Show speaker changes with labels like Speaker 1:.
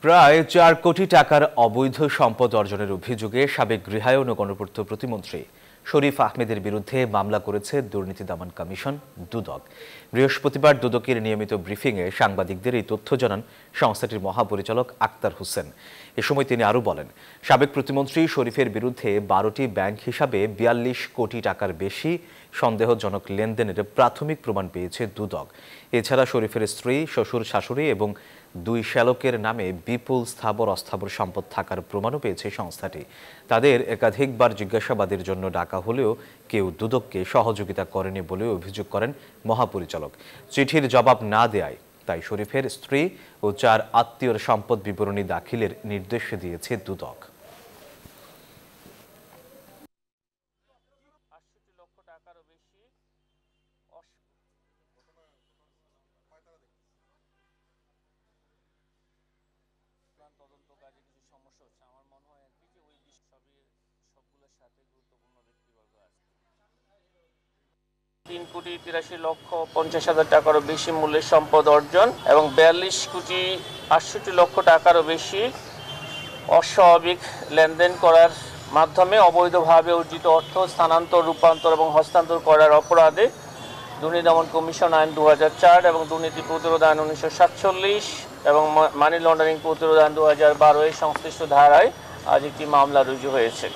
Speaker 1: প্রায় ৪ কোটি টাকার অবৈধ সম্পদ অর্জনের অভিযোগে সাবেক গৃহায়ন ও গণপূর্ত প্রতিমন্ত্রী শরীফ আহমেদের বিরুদ্ধে মামলা করেছে দুর্নীতি দমন কমিশন দুদক। বৃহস্পতিবার দুদকের নিয়মিত ব্রিফিংয়ে সাংবাদিকদের এই তথ্য জানান সংস্থাটির মহাপরিচালক আক্তার হোসেন। এ সময় তিনি আরও বলেন, সাবেক প্রতিমন্ত্রী শরীফের বিরুদ্ধে ১২টি ব্যাংক হিসাবে ৪২ কোটি টাকার বেশি সন্দেহজনক লেনদেনের প্রাথমিক প্রমাণ পেয়েছে দুদক। এছাড়া শরীফের স্ত্রী, শ্বশুর, শাশুড়ি এবং ২ শ্যালকের নামে বিপুল স্থাবর অস্থাবর সম্পদ থাকার প্রমাণও পেয়েছে সংস্থাটি। তাদের একাধিকবার জিজ্ঞাসাবাদের জন্য ডাকা হলেও কেউ দুদককে সহযোগিতা করেনি বলে অভিযোগ করেন মহাপরিচালক। চিঠির জবাব না দেয়ায় তাই শরীফের স্ত্রী ও ৪ আত্মীয়র সম্পদ বিবরণী দাখিলের নির্দেশ দিয়েছে দুদক।
Speaker 2: ৬৮ লক্ষ টাকারও বেশি তদন্ত কাজে কিছু সমস্যা হচ্ছে। আমার মনে হয় আর কি যে ওই সবগুলোর সাথে গুরুত্বপূর্ণ ব্যক্তিবর্গ আছে। ৩,৮৩,৫০,০০০ টাকারও বেশি মূল্যের সম্পদ অর্জন এবং ৪২,৬৮,০০,০০০ টাকারও বেশি অস্বাভাবিক লেনদেন করার মাধ্যমে অবৈধভাবে অর্জিত অর্থ স্থানান্তর, রূপান্তর এবং হস্তান্তর করার অপরাধে দুর্নীতি দমন কমিশন আইন ২০০৪ এবং দুর্নীতি প্রতিরোধ আইন ১৯৪৭ এবং মানি লন্ডারিং প্রতিরোধ আইন ২০১২ এই সংশ্লিষ্ট ধারায় আজ একটি মামলা রুজু হয়েছে।